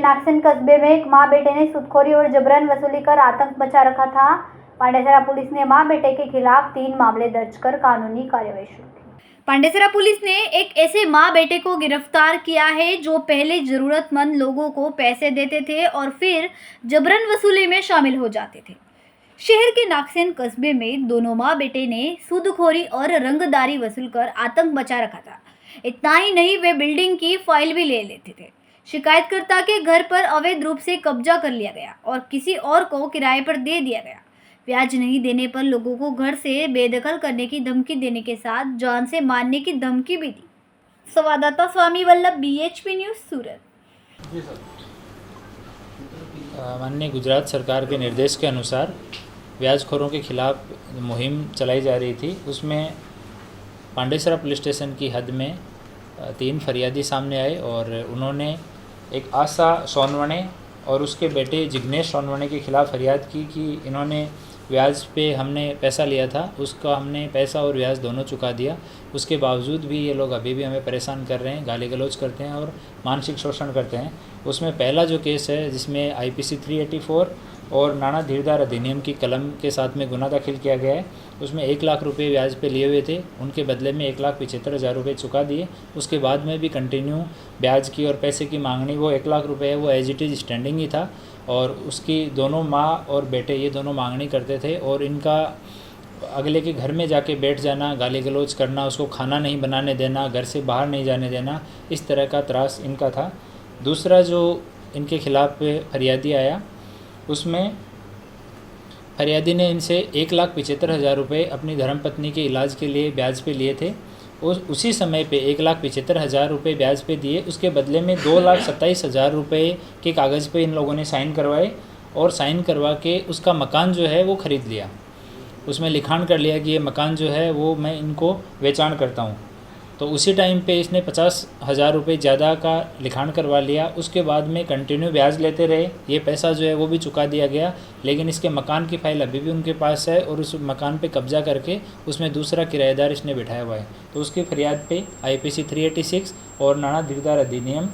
नागसेन कस्बे में एक मां बेटे ने सूदखोरी और जबरन वसूली कर आतंक मचा रखा था। पांडेसरा पुलिस ने मां बेटे के खिलाफ 3 मामले दर्ज कर कानूनी कार्यवाही शुरू की। पांडेसरा पुलिस ने एक ऐसे मां बेटे को गिरफ्तार किया है जो पहले जरूरतमंद लोगों को पैसे देते थे और फिर जबरन वसूली में शामिल हो जाते थे। शहर के नागसेन कस्बे में दोनों मां बेटे ने सूदखोरी और रंगदारी वसूल कर आतंक मचा रखा था। इतना ही नहीं, वे बिल्डिंग की फाइल भी ले लेते थे। शिकायतकर्ता के घर पर अवैध रूप से कब्जा कर लिया गया और किसी और को किराए पर दे दिया गया। ब्याज नहीं देने पर लोगों को घर से बेदखल करने की धमकी देने के साथ जान से मारने की धमकी भी दी। संवाददाता स्वामी वल्लभ, BHP न्यूज़, सूरत। माननीय गुजरात सरकार के निर्देश के अनुसार ब्याजखोरों के खिलाफ मुहिम चलाई जा रही थी। उसमें पांडेसरा पुलिस स्टेशन की हद में 3 फरियादी सामने आए और उन्होंने एक आशा सोनवणे और उसके बेटे जिग्नेश सोनवणे के खिलाफ फरियाद की कि इन्होंने ब्याज पे हमने पैसा लिया था, उसका हमने पैसा और ब्याज दोनों चुका दिया। उसके बावजूद भी ये लोग अभी भी हमें परेशान कर रहे हैं, गाली गलौज करते हैं और मानसिक शोषण करते हैं। उसमें पहला जो केस है जिसमें IPC 384 और नाना धीरदार अधिनियम की कलम के साथ में गुना दाखिल किया गया है। उसमें 1 लाख रुपये ब्याज पे लिए हुए थे, उनके बदले में 1,75,000 रुपये चुका दिए। उसके बाद में भी कंटिन्यू ब्याज की और पैसे की मांगनी, वो 1 लाख रुपये है वो एज इट इज़ स्टैंडिंग ही था और उसकी दोनों माँ और बेटे ये दोनों मांगनी करते थे और इनका अगले के घर में जाके बैठ जाना, गाली गलौज करना, उसको खाना नहीं बनाने देना, घर से बाहर नहीं जाने देना, इस तरह का त्रास इनका था। दूसरा जो इनके खिलाफ फरियादी आया, उसमें फरियादी ने इनसे 1,75,000 रुपये अपनी धर्मपत्नी के इलाज के लिए ब्याज पे लिए थे। उसी समय पे 1,75,000 रुपये ब्याज पे दिए। उसके बदले में 2,27,000 रुपये के कागज़ पे इन लोगों ने साइन करवाए और साइन करवा के उसका मकान जो है वो ख़रीद लिया। उसमें लिखान कर लिया कि ये मकान जो है वो मैं इनको बेचान करता हूँ। तो उसी टाइम पे इसने 50,000 रुपये ज़्यादा का लिखान करवा लिया। उसके बाद में कंटिन्यू ब्याज लेते रहे, ये पैसा जो है वो भी चुका दिया गया, लेकिन इसके मकान की फ़ाइल अभी भी उनके पास है और उस मकान पे कब्जा करके उसमें दूसरा किराएदार इसने बिठाया हुआ है। तो उसकी फरियाद पे IPC 386 और नाना धीरदार अधिनियम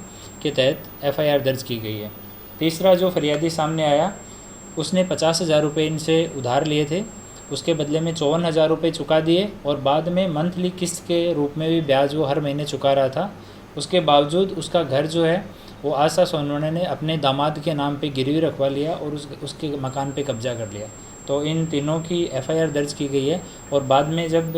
के तहत FIR दर्ज की गई है। तीसरा जो फरियादी सामने आया, उसने 50,000 रुपये इनसे उधार लिए थे, उसके बदले में 54,000 रुपये चुका दिए और बाद में मंथली किस्त के रूप में भी ब्याज वो हर महीने चुका रहा था। उसके बावजूद उसका घर जो है वो आशा सोनवणे ने अपने दामाद के नाम पे गिरवी रखवा लिया और उसके मकान पे कब्जा कर लिया। तो इन तीनों की FIR दर्ज की गई है और बाद में जब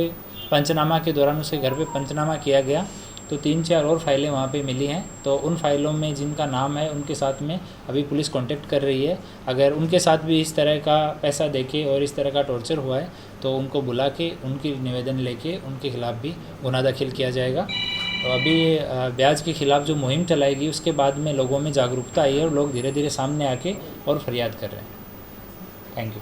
पंचनामा के दौरान उसके घर पे पंचनामा किया गया तो 3-4 और फाइलें वहाँ पे मिली हैं। तो उन फाइलों में जिनका नाम है उनके साथ में अभी पुलिस कांटेक्ट कर रही है। अगर उनके साथ भी इस तरह का पैसा देके और इस तरह का टॉर्चर हुआ है तो उनको बुला के उनकी निवेदन लेके उनके खिलाफ़ भी गुनाह दाखिल किया जाएगा। तो अभी ब्याज के खिलाफ़ जो मुहिम चलाएगी उसके बाद में लोगों में जागरूकता आई है और लोग धीरे धीरे सामने आके और फरियाद कर रहे हैं। Thank you.